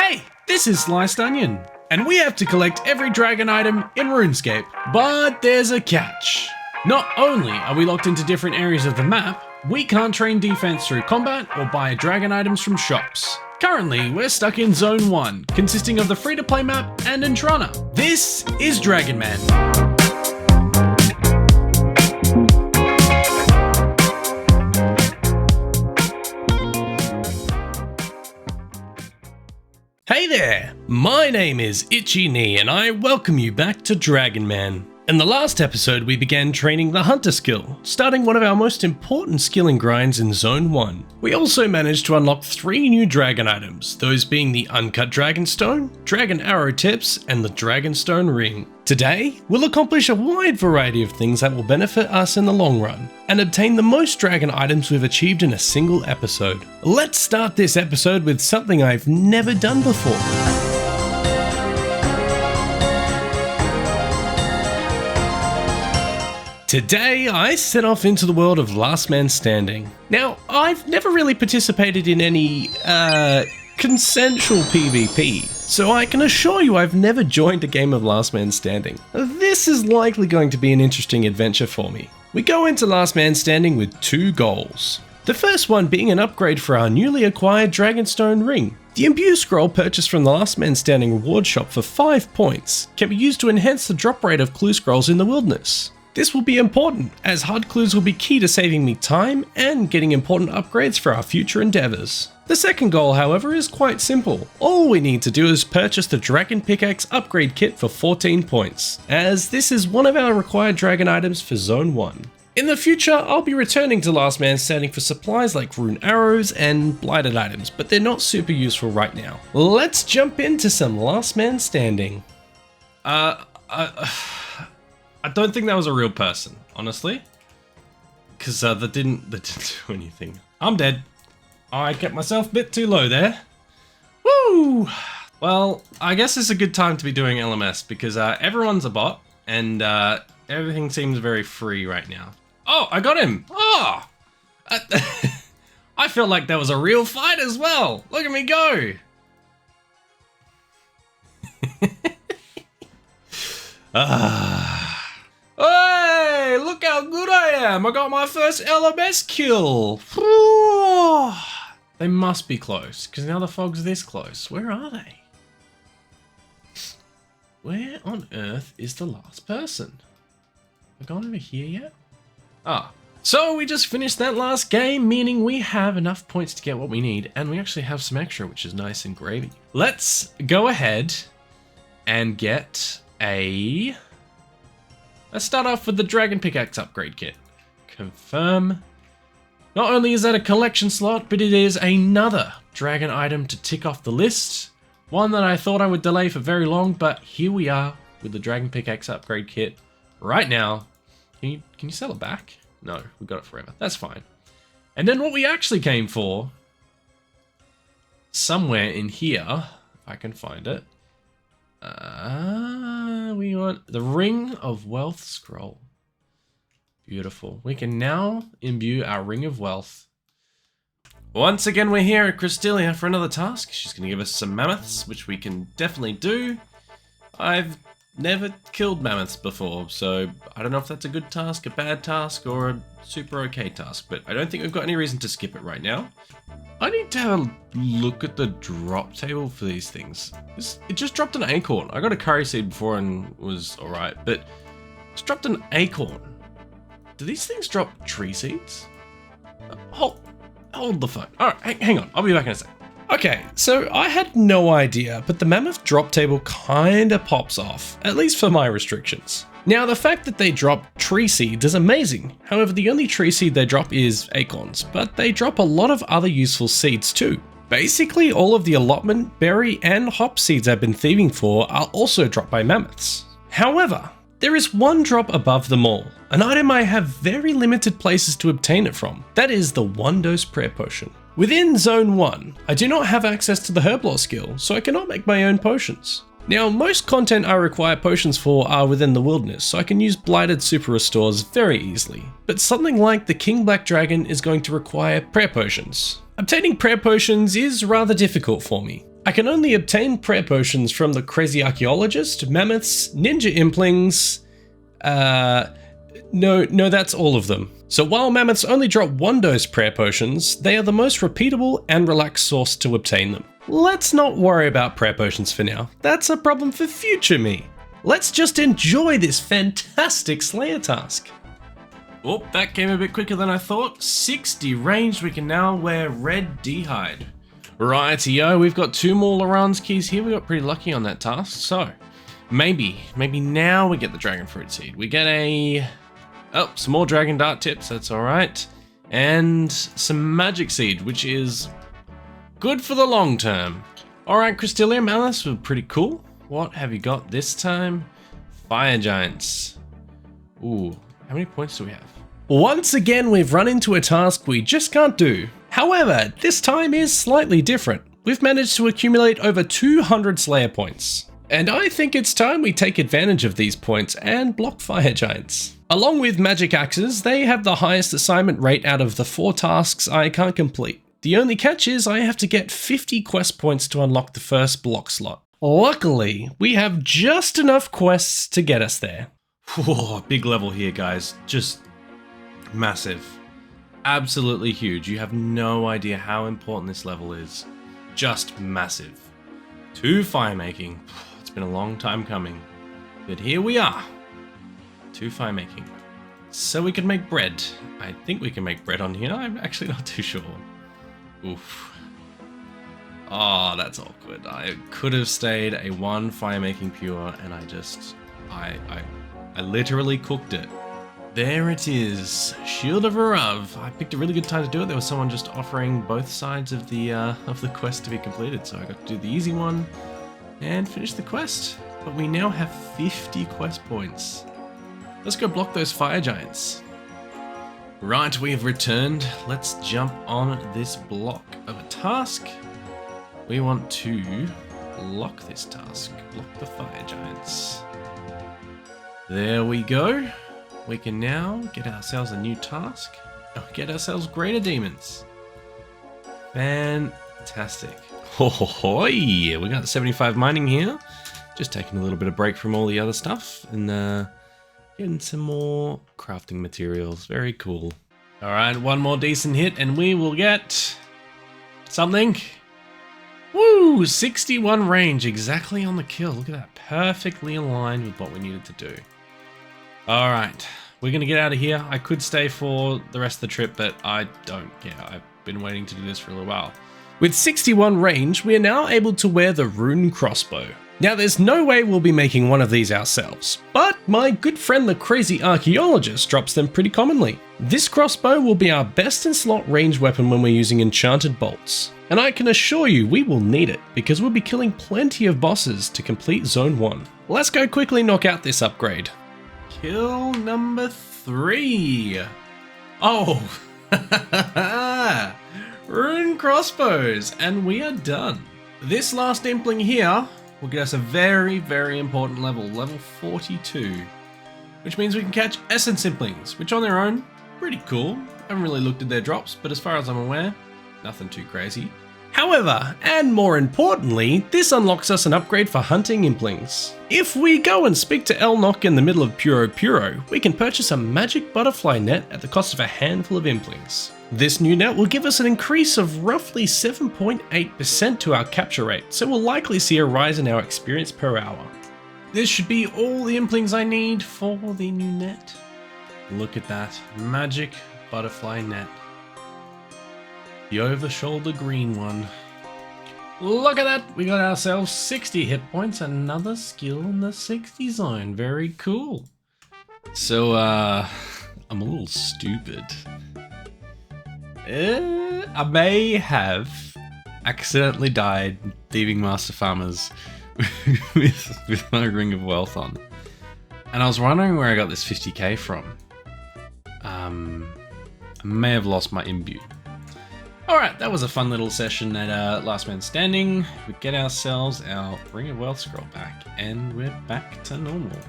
Hey, this is Sliced Onion, and we have to collect every dragon item in RuneScape. But there's a catch. Not only are we locked into different areas of the map, we can't train defense through combat or buy dragon items from shops. Currently, we're stuck in Zone 1, consisting of the free-to-play map and Entrana. This is Dragon Man. Hey there, my name is Itchy Knee and I welcome you back to Dragon Man. In the last episode we began training the Hunter skill, starting one of our most important skilling grinds in Zone 1. We also managed to unlock 3 new dragon items, those being the Uncut Dragonstone, Dragon Arrow Tips, and the Dragonstone Ring. Today, we'll accomplish a wide variety of things that will benefit us in the long run, and obtain the most dragon items we've achieved in a single episode. Let's start this episode with something I've never done before. Today, I set off into the world of Last Man Standing. Now, I've never really participated in any, consensual PvP, so I can assure you I've never joined a game of Last Man Standing. This is likely going to be an interesting adventure for me. We go into Last Man Standing with 2 goals. The first one being an upgrade for our newly acquired Dragonstone Ring. The Imbue Scroll purchased from the Last Man Standing reward shop for 5 points can be used to enhance the drop rate of clue scrolls in the wilderness. This will be important, as hard clues will be key to saving me time and getting important upgrades for our future endeavours. The second goal, however, is quite simple. All we need to do is purchase the Dragon Pickaxe upgrade kit for 14 points, as this is one of our required dragon items for Zone 1. In the future, I'll be returning to Last Man Standing for supplies like rune arrows and blighted items, but they're not super useful right now. Let's jump into some Last Man Standing. I don't think that was a real person, honestly, because they didn't do anything. I'm dead. I kept myself a bit too low there. Woo! Well, I guess it's a good time to be doing LMS because everyone's a bot and everything seems very free right now. Oh, I got him! Oh! I felt like that was a real fight as well. Look at me go! Hey, look how good I am! I got my first LMS kill! They must be close, because now the fog's this close. Where are they? Where on earth is the last person? Have I gone over here yet? Ah. So we just finished that last game, meaning we have enough points to get what we need, and we actually have some extra, which is nice and gravy. Let's go ahead and get a... Let's start off with the Dragon Pickaxe upgrade kit. Confirm. Not only is that a collection slot, but it is another dragon item to tick off the list. One that I thought I would delay for very long, but here we are with the Dragon Pickaxe upgrade kit right now. Can you sell it back? No, we got it forever. That's fine. And then what we actually came for, somewhere in here, if I can find it. We want the Ring of Wealth scroll. Beautiful. We can now imbue our Ring of Wealth. Once again, we're here at Crystalia for another task. She's going to give us some mammoths, which we can definitely do. I've never killed mammoths before, so I don't know if that's a good task, a bad task, or a super okay task, but I don't think we've got any reason to skip it right now. I need to have a look at the drop table for these things. It just dropped an acorn. I got a curry seed before and was alright, but it's dropped an acorn. Do these things drop tree seeds? Hold the phone. Alright, hang on. I'll be back in a sec. Okay, so I had no idea, but the mammoth drop table kinda pops off, at least for my restrictions. Now, the fact that they drop tree seeds is amazing. However, the only tree seed they drop is acorns, but they drop a lot of other useful seeds too. Basically, all of the allotment, berry, and hop seeds I've been thieving for are also dropped by mammoths. However, there is one drop above them all, an item I have very limited places to obtain it from. That is the 1-dose prayer potion. Within Zone 1, I do not have access to the Herblore skill, so I cannot make my own potions. Now, most content I require potions for are within the wilderness, so I can use blighted super restores very easily. But something like the King Black Dragon is going to require prayer potions. Obtaining prayer potions is rather difficult for me. I can only obtain prayer potions from the crazy archaeologist, mammoths, ninja implings. No, that's all of them. So while mammoths only drop 1 dose prayer potions, they are the most repeatable and relaxed source to obtain them. Let's not worry about prayer potions for now. That's a problem for future me. Let's just enjoy this fantastic Slayer task. Oh, that came a bit quicker than I thought. 60 range, we can now wear red D-hide. Rightio, we've got 2 more Laran's keys here. We got pretty lucky on that task. So, maybe now we get the dragon fruit seed. We get some more dragon dart tips, that's alright. And some magic seed, which is good for the long term. Alright, Crystallia Malice were pretty cool. What have you got this time? Fire giants. Ooh, how many points do we have? Once again, we've run into a task we just can't do. However, this time is slightly different. We've managed to accumulate over 200 Slayer points. And I think it's time we take advantage of these points and block fire giants. Along with magic axes, they have the highest assignment rate out of the 4 tasks I can't complete. The only catch is I have to get 50 quest points to unlock the first block slot. Luckily, we have just enough quests to get us there. Whoa, big level here, guys. Just massive. Absolutely huge. You have no idea how important this level is. Just massive. 2 fire making. It's been a long time coming. But here we are. 2 fire making. So we can make bread. I think we can make bread on here. I'm actually not too sure. Oof. Oh, that's awkward. I could have stayed a 1 fire making pure and I literally cooked it. There it is. Shield of Arav. I picked a really good time to do it. There was someone just offering both sides of the quest to be completed. So I got to do the easy one and finish the quest. But we now have 50 quest points. Let's go block those fire giants. Right, we have returned. Let's jump on this block of a task. We want to lock this task. Block the fire giants. There we go. We can now get ourselves a new task. Get ourselves greater demons. Fantastic. Oh, yeah, we got 75 mining here. Just taking a little bit of break from all the other stuff and getting some more crafting materials. Very cool. All right, 1 more decent hit and we will get something. Woo, 61 range, exactly on the kill. Look at that, perfectly aligned with what we needed to do. All right, we're gonna get out of here. I could stay for the rest of the trip, but I don't care. I've been waiting to do this for a little while. With 61 range, we are now able to wear the rune crossbow. Now there's no way we'll be making one of these ourselves, but my good friend the crazy archaeologist drops them pretty commonly. This crossbow will be our best in slot range weapon when we're using enchanted bolts. And I can assure you we will need it, because we'll be killing plenty of bosses to complete Zone 1. Let's go quickly knock out this upgrade. Kill number 3. Oh, rune crossbows, and we are done. This last impling here will get us a very, very important level, level 42, which means we can catch essence implings, which on their own, pretty cool. I haven't really looked at their drops, but as far as I'm aware, nothing too crazy. However, and more importantly, this unlocks us an upgrade for hunting implings. If we go and speak to Elnock in the middle of Puro Puro, we can purchase a magic butterfly net at the cost of a handful of implings. This new net will give us an increase of roughly 7.8% to our capture rate, so we'll likely see a rise in our experience per hour. This should be all the implings I need for the new net. Look at that, magic butterfly net. The over-shoulder green one. Look at that! We got ourselves 60 hit points, another skill in the 60 zone. Very cool. So, I'm a little stupid. I may have accidentally died thieving master farmers with my ring of wealth on. And I was wondering where I got this 50k from. I may have lost my imbue. Alright, that was a fun little session at Last Man Standing. We get ourselves our Ring of Wealth scroll back, and we're back to normal.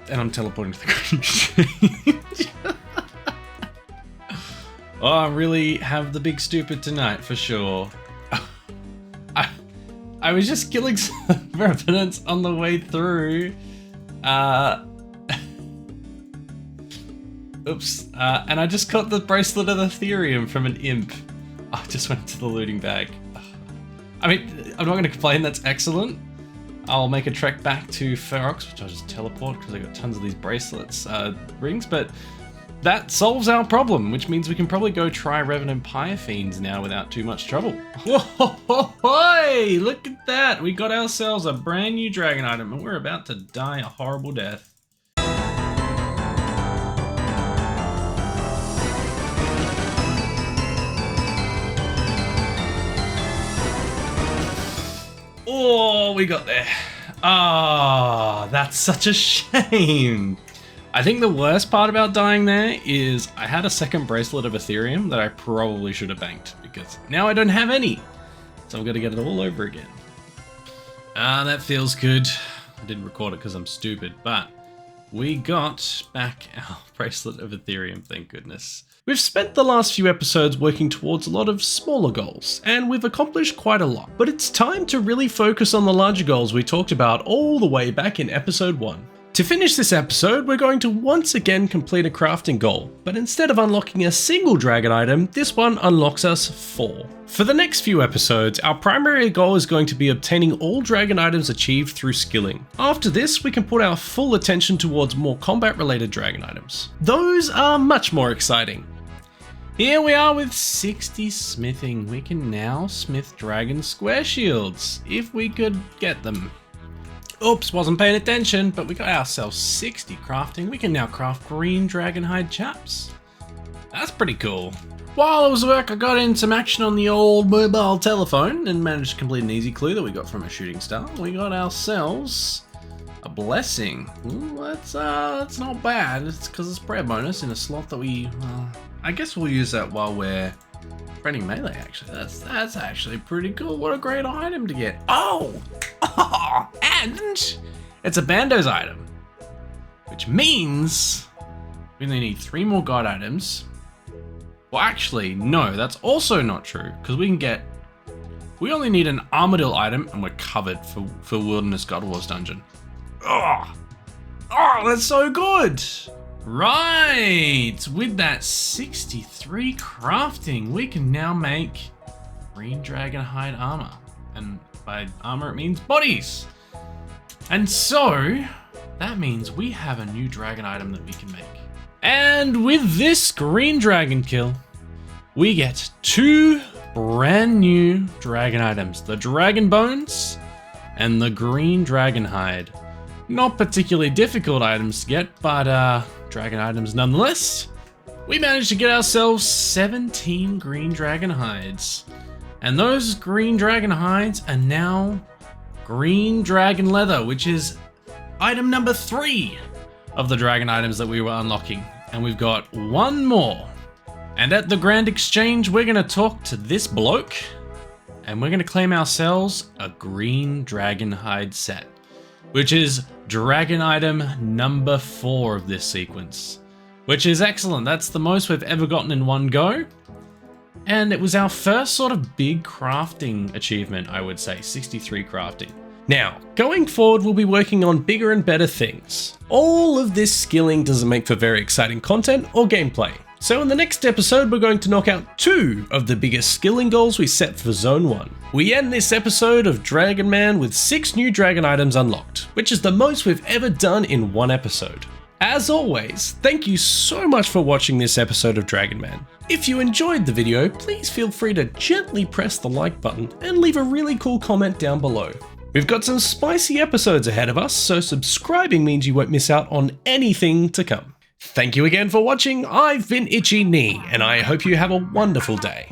And I'm teleporting to the green exchange. Oh, I really have the big stupid tonight, for sure. I I was just killing some revenants on the way through. Oops. And I just got the bracelet of Ethereum from an imp. I just went to the looting bag. I mean, I'm not going to complain. That's excellent. I'll make a trek back to Ferox, which I'll just teleport because I got tons of these bracelets, rings, but that solves our problem, which means we can probably go try Revenant Pyrofiends now without too much trouble. Whoa, look at that. We got ourselves a brand new dragon item and we're about to die a horrible death. Oh, we got there. Ah, that's such a shame. I think the worst part about dying there is I had a second bracelet of Ethereum that I probably should have banked because now I don't have any. So I'm gonna get it all over again. Ah, that feels good. I didn't record it because I'm stupid, but we got back our bracelet of Ethereum, thank goodness. We've spent the last few episodes working towards a lot of smaller goals, and we've accomplished quite a lot. But it's time to really focus on the larger goals we talked about all the way back in episode 1. To finish this episode, we're going to once again complete a crafting goal, but instead of unlocking a single dragon item, this one unlocks us 4. For the next few episodes, our primary goal is going to be obtaining all dragon items achieved through skilling. After this, we can put our full attention towards more combat-related dragon items. Those are much more exciting. Here we are with 60 smithing. We can now smith dragon square shields, if we could get them. Oops, wasn't paying attention, but we got ourselves 60 crafting. We can now craft green dragon hide chaps. That's pretty cool. While I was at work, I got in some action on the old mobile telephone and managed to complete an easy clue that we got from a shooting star. We got ourselves a blessing. Ooh, that's not bad. It's because it's prayer bonus in a slot that we, I guess we'll use that while we're running melee, actually. That's actually pretty cool. What a great item to get. Oh, and it's a Bando's item, which means we only need 3 more god items. Well, actually, no, that's also not true, because we only need an Armadillo item and we're covered for Wilderness God Wars dungeon. Oh, that's so good. Right, with that 63 crafting, we can now make green dragon hide armor. And by armor, it means bodies. And so, that means we have a new dragon item that we can make. And with this green dragon kill, we get 2 brand new dragon items. The dragon bones and the green dragon hide. Not particularly difficult items to get, but dragon items nonetheless. We managed to get ourselves 17 green dragon hides. And those green dragon hides are now green dragon leather, which is item number 3 of the dragon items that we were unlocking. And we've got 1 more. And at the Grand Exchange, we're going to talk to this bloke and we're going to claim ourselves a green dragon hide set, which is dragon item number 4 of this sequence, which is excellent. That's the most we've ever gotten in one go. And it was our first sort of big crafting achievement, I would say, 63 crafting. Now, going forward, we'll be working on bigger and better things. All of this skilling doesn't make for very exciting content or gameplay. So in the next episode, we're going to knock out 2 of the biggest skilling goals we set for Zone 1. We end this episode of Dragon Man with 6 new dragon items unlocked, which is the most we've ever done in one episode. As always, thank you so much for watching this episode of Dragon Man. If you enjoyed the video, please feel free to gently press the like button and leave a really cool comment down below. We've got some spicy episodes ahead of us, so subscribing means you won't miss out on anything to come. Thank you again for watching. I've been Itchy Knee, and I hope you have a wonderful day.